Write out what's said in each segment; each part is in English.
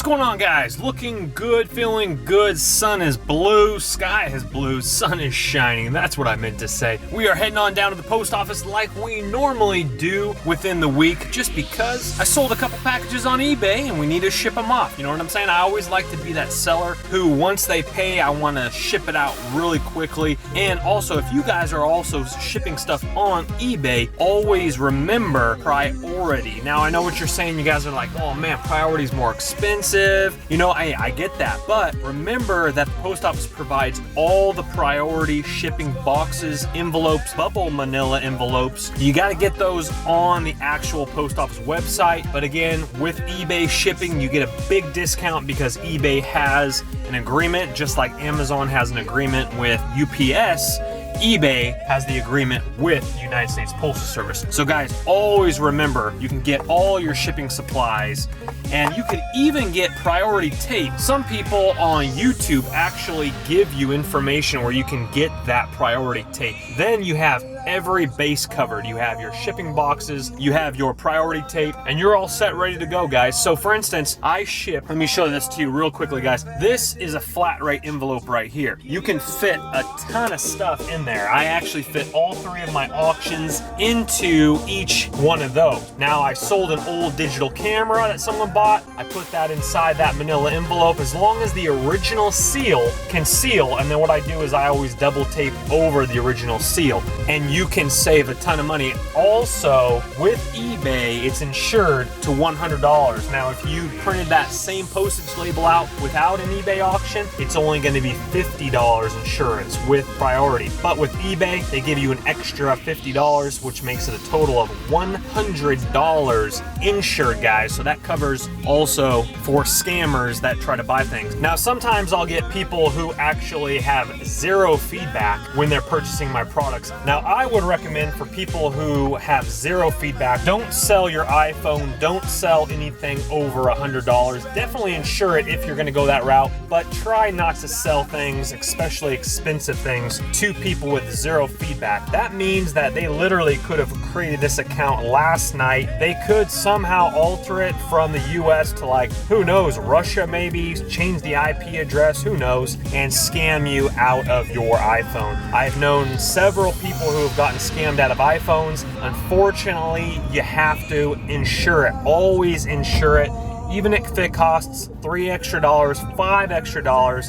going on, guys? Looking good, feeling good. Sun is blue, sky is blue, sun is shining. That's what I meant to say. We are heading on down to the post office like we normally do within the week, just because I sold a couple packages on eBay and we need to ship them off. You know what I'm saying? I always like to be that seller who, once they pay, I want to ship it out really quickly. And also, if you guys are also shipping stuff on eBay, always remember priority. Now, I know what you're saying. You guys are like, oh man, priority is more expensive. You know, I get that, but remember that the post office provides all the priority shipping boxes, envelopes, bubble manila envelopes. You got to get those on the actual post office website. But again, with eBay shipping, you get a big discount because eBay has an agreement, just like Amazon has an agreement with UPS. eBay has the agreement with the United States Postal Service. So guys, always remember, you can get all your shipping supplies, and you can even get priority tape. Some people on YouTube actually give you information where you can get that priority tape. Then you have every base covered. You have your shipping boxes, you have your priority tape, and you're all set, ready to go, guys. So for instance, I ship, let me show this to you real quickly, guys. This is a flat rate envelope right here. You can fit a ton of stuff in there. I actually fit all three of my auctions into each one of those. Now, I sold an old digital camera that someone bought. I put that inside that manila envelope as long as the original seal can seal, and then what I do is I always double tape over the original seal, and you can save a ton of money. Also, with eBay, it's insured to $100. Now, if you printed that same postage label out without an eBay auction, it's only going to be $50 insurance with priority. But with eBay, they give you an extra $50, which makes it a total of $100 insured, guys. So that covers also for scammers that try to buy things. Now, sometimes I'll get people who actually have zero feedback when they're purchasing my products. Now, I would recommend for people who have zero feedback, don't sell your iPhone, don't sell anything over $100. Definitely insure it if you're gonna go that route, but try not to sell things, especially expensive things, to people with zero feedback. That means that they literally could have created this account last night. They could somehow alter it from the US to, like, who knows, Russia maybe, change the IP address, who knows, and scam you out of your iPhone. I've known several people who have gotten scammed out of iPhones. Unfortunately, you have to insure it. Always insure it. Even if it costs $3 extra, $5 extra,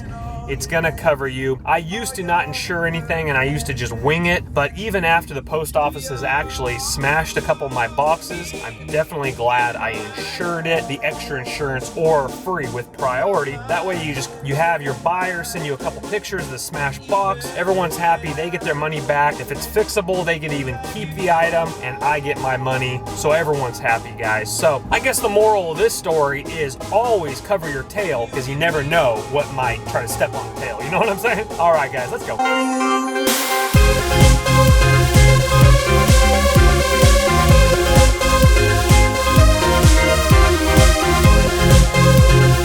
it's gonna cover you. I used to not insure anything and I used to just wing it, but even after the post office has actually smashed a couple of my boxes, I'm definitely glad I insured it, the extra insurance, or free with priority. That way you have your buyer send you a couple pictures of the smashed box, everyone's happy, they get their money back. If it's fixable, they can even keep the item and I get my money, so everyone's happy, guys. So I guess the moral of this story is always cover your tail, because you never know what might try to step on the tail. You know what I'm saying? All right, guys, let's go.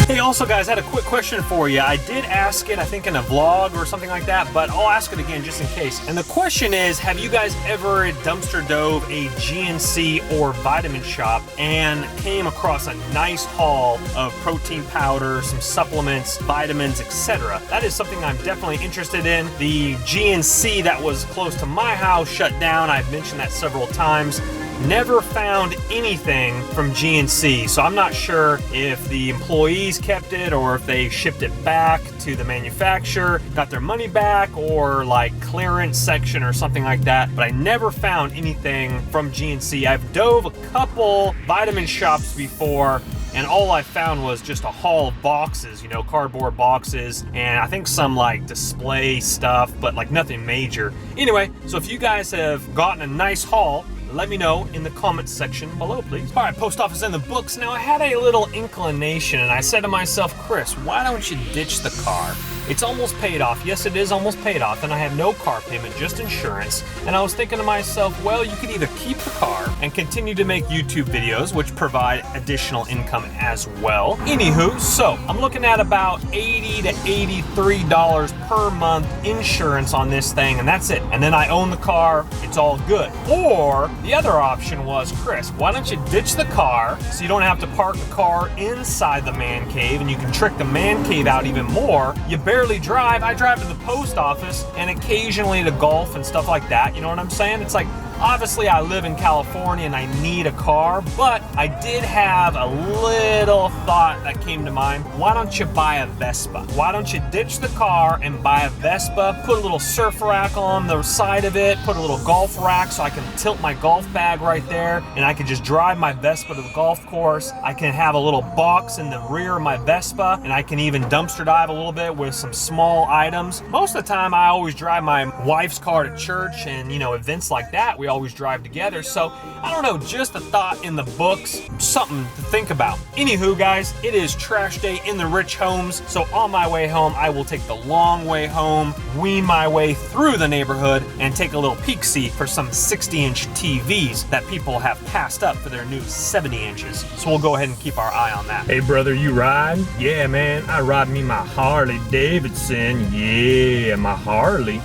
Hey, also guys, I had a quick question for you. I did ask it, I think in a vlog or something like that, but I'll ask it again just in case. And the question is, have you guys ever dumpster dove a GNC or vitamin shop and came across a nice haul of protein powder, some supplements, vitamins, etc.? That is something I'm definitely interested in. The GNC that was close to my house shut down. I've mentioned that several times. Never found anything from GNC, so I'm not sure if the employees kept it or if they shipped it back to the manufacturer, got their money back, or like clearance section or something like that, but I never found anything from GNC. I've dove a couple vitamin shops before, and all I found was just a haul of boxes, you know, cardboard boxes, and I think some like display stuff, but like nothing major. Anyway, so if you guys have gotten a nice haul, let me know in the comments section below, please. All right, post office in the books. Now, I had a little inclination, and I said to myself, Chris, why don't you ditch the car? It's almost paid off. Yes, it is almost paid off, and I have no car payment, just insurance. And I was thinking to myself, well, you could either keep the car and continue to make YouTube videos, which provide additional income as well. Anywho, so I'm looking at about $80 to $83 per month insurance on this thing, and that's it. And then I own the car, it's all good. Or the other option was, Chris, why don't you ditch the car so you don't have to park the car inside the man cave, and you can trick the man cave out even more. You barely drive. I drive to the post office and occasionally to golf and stuff like that. You know what I'm saying? It's like, obviously I live in California and I need a car, but I did have a little thought that came to mind. Why don't you buy a Vespa? Why don't you ditch the car and buy a Vespa, put a little surf rack on the side of it, put a little golf rack so I can tilt my golf bag right there, and I can just drive my Vespa to the golf course. I can have a little box in the rear of my Vespa, and I can even dumpster dive a little bit with some small items. Most of the time I always drive my wife's car to church and, you know, events like that. We always drive together. So I don't know, just a thought in the books, something to think about. Anywho, guys, it is trash day in the rich homes. So on my way home, I will take the long way home, wean my way through the neighborhood, and take a little peek-see for some 60-inch TVs that people have passed up for their new 70 inches. So we'll go ahead and keep our eye on that. Hey brother, you ride? Yeah man, I ride me my Harley Davidson. Yeah, my Harley.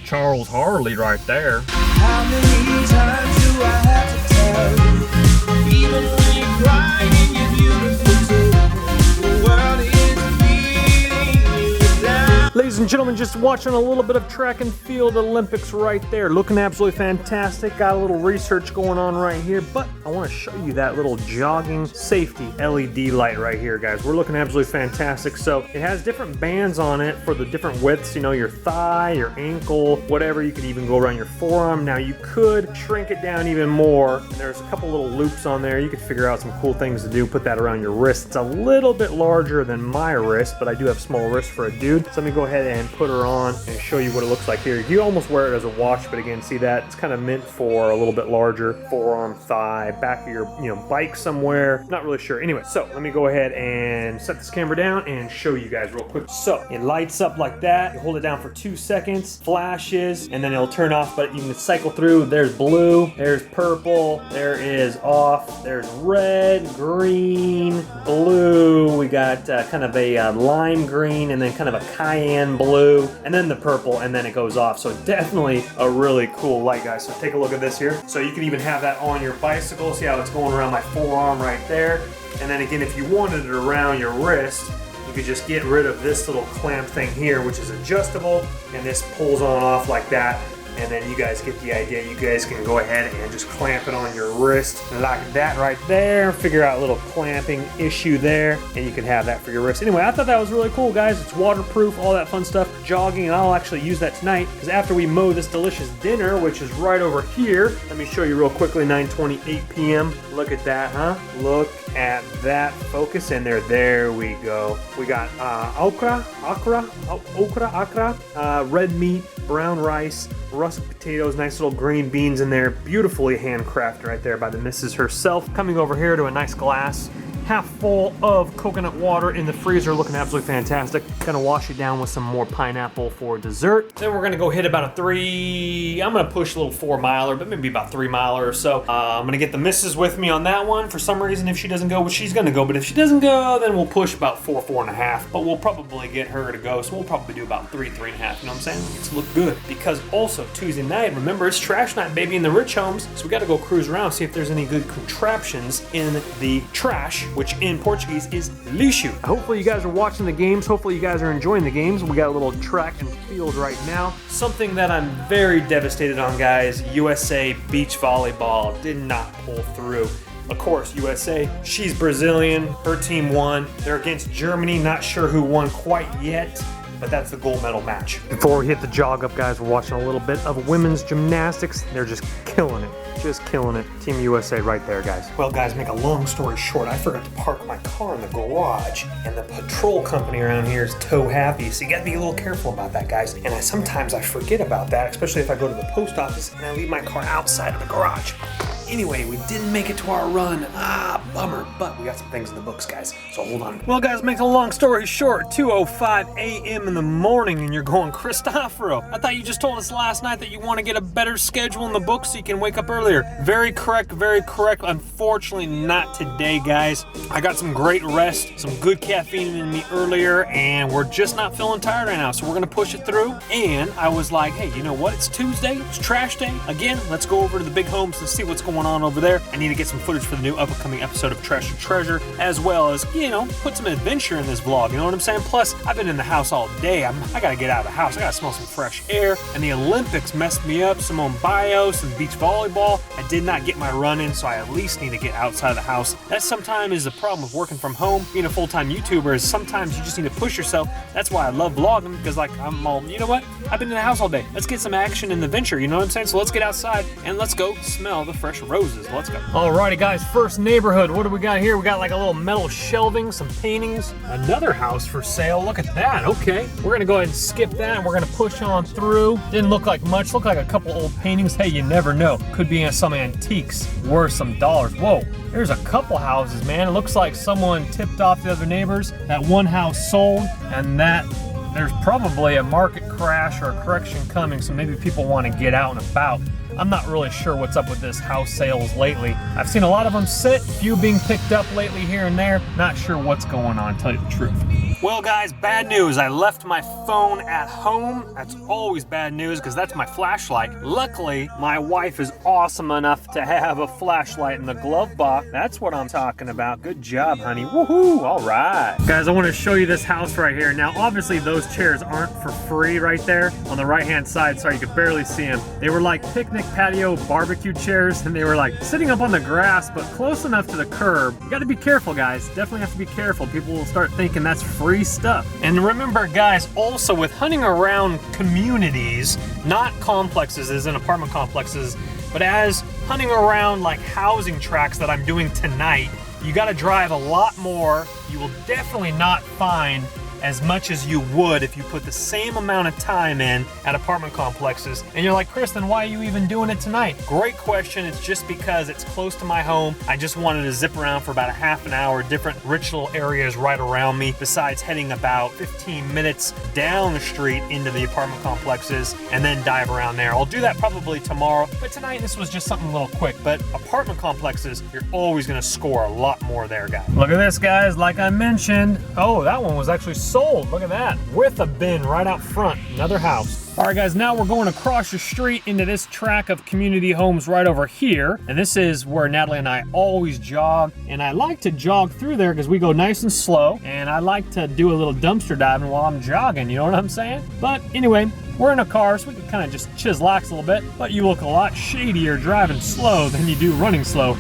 Charles Harley right there. How many times do I have to tell you? Even when you're crying, you're beautiful too. The world is beating you down. Ladies and gentlemen, just watching a little bit of track and field Olympics right there. Looking absolutely fantastic. Got a little research going on right here, but I want to show you that little jogging safety LED light right here, guys. We're looking absolutely fantastic. So it has different bands on it for the different widths, you know, your thigh, your ankle, whatever. You could even go around your forearm. Now you could shrink it down even more. And there's a couple little loops on there. You could figure out some cool things to do. Put that around your wrist. It's a little bit larger than my wrist, but I do have small wrists for a dude. So let me go ahead and put her on and show you what it looks like here. You almost wear it as a watch, but again, see that? It's kind of meant for a little bit larger forearm, thigh, back of your, you know, bike somewhere. Not really sure. Anyway, so let me go ahead and set this camera down and show you guys real quick. So it lights up like that. You hold it down for 2 seconds, flashes, and then it'll turn off, but you can cycle through. There's blue, there's purple, there is off, there's red, green, blue. We got kind of a lime green, and then kind of a cayenne blue, and then the purple, and then it goes off. So definitely a really cool light, guys. So take a look at this here. So you can even have that on your bicycle. See how it's going around my forearm right there. And then again, if you wanted it around your wrist, you could just get rid of this little clamp thing here, which is adjustable, and this pulls on off like that. And then you guys get the idea. You guys can go ahead and just clamp it on your wrist like that right there. Figure out a little clamping issue there, and you can have that for your wrist. Anyway, I thought that was really cool, guys. It's waterproof, all that fun stuff. Jogging, and I'll actually use that tonight, because after we mow this delicious dinner, which is right over here, let me show you real quickly, 9:28 p.m. Look at that, huh? Look at that. Focus in there. There we go. We got okra, red meat, brown rice, russet potatoes, nice little green beans in there. Beautifully handcrafted right there by the missus herself. Coming over here to a nice glass, half full of coconut water in the freezer, looking absolutely fantastic. Gonna wash it down with some more pineapple for dessert. Then we're gonna go hit about I'm gonna push a little 4 miler, but maybe about 3 miler or so. I'm gonna get the missus with me on that one. For some reason, if she doesn't go, well, she's gonna go, but if she doesn't go, then we'll push about 4.5, but we'll probably get her to go, so we'll probably do about 3.5, you know what I'm saying? It's look good, because also Tuesday night, remember, it's trash night, baby, in the rich homes, so we gotta go cruise around, see if there's any good contraptions in the trash, which in Portuguese is lixo. Hopefully you guys are watching the games. Hopefully you guys are enjoying the games. We got a little track and field right now. Something that I'm very devastated on, guys. USA beach volleyball did not pull through. Of course, USA, she's Brazilian. Her team won. They're against Germany. Not sure who won quite yet, but that's the gold medal match. Before we hit the jog up, guys, we're watching a little bit of women's gymnastics. They're just killing it. Just killing it. Team USA right there, guys. Well, guys, make a long story short, I forgot to park my car in the garage, and the patrol company around here is tow happy, so you gotta be a little careful about that, guys. And sometimes I forget about that, especially if I go to the post office and I leave my car outside of the garage. Anyway, we didn't make it to our run. Bummer, but we got some things in the books, guys, so hold on. Well, guys, make a long story short, 2:05 a.m. in the morning, and you're going, Cristoforo, I thought you just told us last night that you want to get a better schedule in the book so you can wake up earlier. Very correct, very correct. Unfortunately, not today, guys. I got some great rest, some good caffeine in me earlier, and we're just not feeling tired right now, so we're gonna push it through. And I was like, hey, you know what? It's Tuesday, it's trash day. Again, let's go over to the big homes and see what's going on over there. I need to get some footage for the new upcoming episode of Trash or Treasure, as well as, you know, put some adventure in this vlog, you know what I'm saying? Plus, I've been in the house all day. I gotta get out of the house. I gotta smell some fresh air. And the Olympics messed me up. Simone Biles and beach volleyball. I did not get my run in, so I at least need to get outside of the house. That sometimes is a problem with working from home. Being a full-time YouTuber is sometimes you just need to push yourself. That's why I love vlogging, because like I'm all, you know what? I've been in the house all day. Let's get some action in the venture, you know what I'm saying? So let's get outside and let's go smell the fresh roses. Let's go. Alrighty, guys, first neighborhood. What do we got here? We got like a little metal shelving, some paintings, another house for sale. Look at that. Okay, we're gonna go ahead and skip that and we're gonna push on through. Didn't look like much. Looked like a couple old paintings. Hey, you never know. Could be some antiques worth some dollars. Whoa, there's a couple houses, man. It looks like someone tipped off the other neighbors. That one house sold, and that there's probably a market crash or a correction coming, so maybe people want to get out and about. I'm not really sure what's up with this house sales lately. I've seen a lot of them sit, few being picked up lately here and there. Not sure what's going on, to tell you the truth. Well, guys, bad news. I left my phone at home. That's always bad news because that's my flashlight. Luckily, my wife is awesome enough to have a flashlight in the glove box. That's what I'm talking about. Good job, honey. Woohoo! All right. Guys, I want to show you this house right here. Now, obviously, those chairs aren't for free right there on the right-hand side. Sorry, you could barely see them. They were like picnic patio barbecue chairs, and they were like sitting up on the grass, but close enough to the curb. You got to be careful, guys. Definitely have to be careful. People will start thinking that's free stuff. And remember, guys, also with hunting around communities, not complexes as in apartment complexes, but as hunting around like housing tracts that I'm doing tonight, you got to drive a lot more. You will definitely not find as much as you would if you put the same amount of time in at apartment complexes. And you're like, Chris, then why are you even doing it tonight? Great question. It's just because it's close to my home. I just wanted to zip around for about a half an hour, different rich little areas right around me, besides heading about 15 minutes down the street into the apartment complexes and then dive around there. I'll do that probably tomorrow, but tonight this was just something a little quick. But apartment complexes, you're always gonna score a lot more there, guys. Look at this, guys, like I mentioned. Oh, that one was actually sold. Look at that, with a bin right out front. Another house. All right, guys, now we're going across the street into this tract of community homes right over here. And this is where Natalie and I always jog. And I like to jog through there because we go nice and slow. And I like to do a little dumpster diving while I'm jogging, you know what I'm saying? But anyway, we're in a car, so we can kind of just chislax a little bit, but you look a lot shadier driving slow than you do running slow.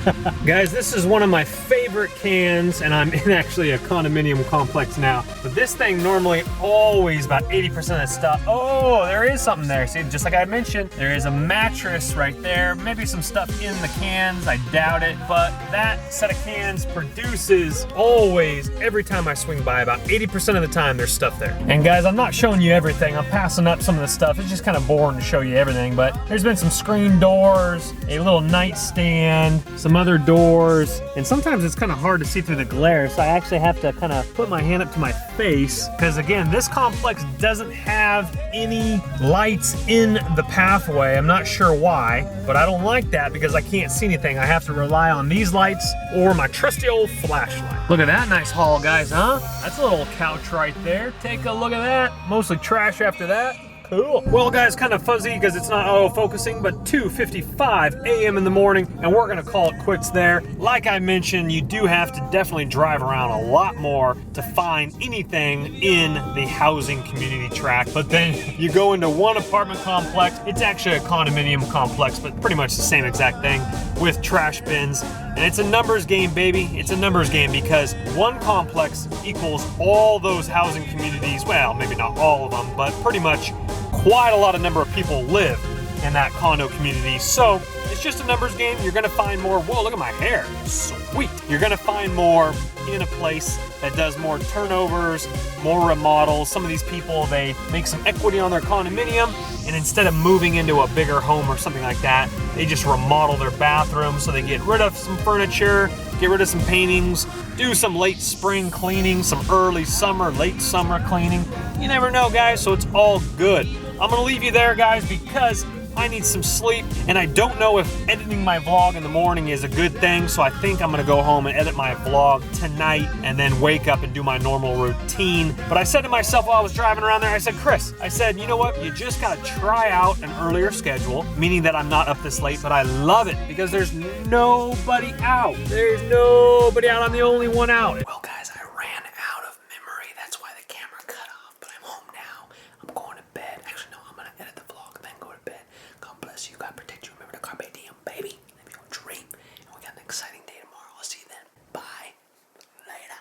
Guys, this is one of my favorite cans, and I'm in actually a condominium complex now. But this thing normally always about 80% of the stuff. Oh, there is something there. See, just like I mentioned, there is a mattress right there. Maybe some stuff in the cans, I doubt it. But that set of cans produces always, every time I swing by, about 80% of the time there's stuff there. And guys, I'm not showing you everything. I'm passing up some of the stuff. It's just kind of boring to show you everything, but there's been some screen doors, a little nightstand, some other doors, and sometimes it's kind of hard to see through the glare, so I actually have to kind of put my hand up to my face, because again, this complex doesn't have any lights in the pathway. I'm not sure why, but I don't like that because I can't see anything. I have to rely on these lights or my trusty old flashlight. Look at that nice haul, guys, huh? That's a little couch right there. Take a look at that. Mostly trash after that. Cool. Well, guys, kind of fuzzy because it's not auto-focusing, but 2:55 a.m. in the morning, and we're going to call it quits there. Like I mentioned, you do have to definitely drive around a lot more to find anything in the housing community tract. But then you go into one apartment complex. It's actually a condominium complex, but pretty much the same exact thing with trash bins. And it's a numbers game, baby. It's a numbers game because one complex equals all those housing communities. Well, maybe not all of them, but pretty much quite a lot of number of people live in that condo community. So it's just a numbers game. You're gonna find more. Whoa, look at my hair. Sweet. You're gonna find more in a place that does more turnovers, more remodels. Some of these people, they make some equity on their condominium, and instead of moving into a bigger home or something like that, they just remodel their bathroom. So they get rid of some furniture, get rid of some paintings, do some late spring cleaning, some early summer, late summer cleaning. You never know, guys, so it's all good. I'm gonna leave you there, guys, because I need some sleep, and I don't know if editing my vlog in the morning is a good thing, so I think I'm gonna go home and edit my vlog tonight and then wake up and do my normal routine. But I said to myself while I was driving around there, I said, Chris, I said, you know what? You just gotta try out an earlier schedule, meaning that I'm not up this late, but I love it because there's nobody out. There's nobody out. I'm the only one out. Well, guys, I ran out of memory. That's why the camera cut off, but I'm home now. I'm going to bed. Actually, no, I'm gonna edit the vlog and then go to bed. God bless you. God protect you. Remember the Carpe Diem, baby. Live your dream. And we got an exciting day tomorrow. I'll see you then. Bye. Later.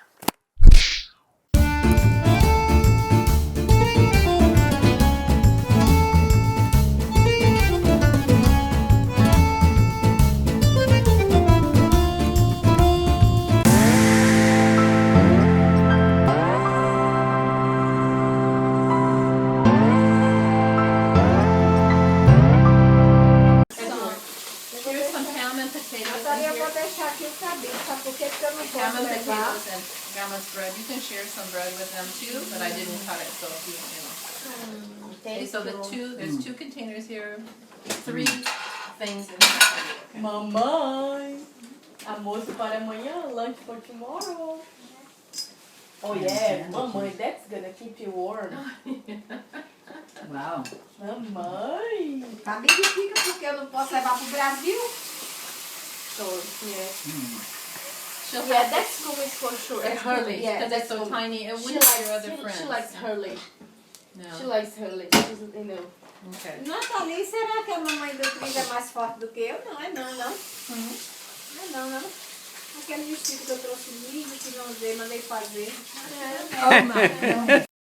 Here's some ham and potatoes in Eu here. vou deixar aqui o cabelo, sabe por quê? Porque eu não Ham posso and levar. potatoes and grandma's bread. You can share some bread with them too, but I didn't cut it, so if you know. Okay, so there's two containers here, 3 things in here. Mamãe, almoço para amanhã, lunch for tomorrow. Oh yeah, mamãe, that's gonna keep you warm. Wow. Mamãe. Tá bem que fica porque eu não posso levar pro Brasil. So yeah, She'll yeah, have that's good for sure. it's Hurley, Yeah, because it's that's so good. tiny. It She wouldn't be your likes, other friends. she likes Hurley. She No. likes Hurley. She's, you know. Okay. Nathalie, será que a mamãe do Cris é mais forte do que eu? Não, é não, não. É não, não. Aquele vestido que eu trouxe lindo, que não usei, mandei fazer. Oh my.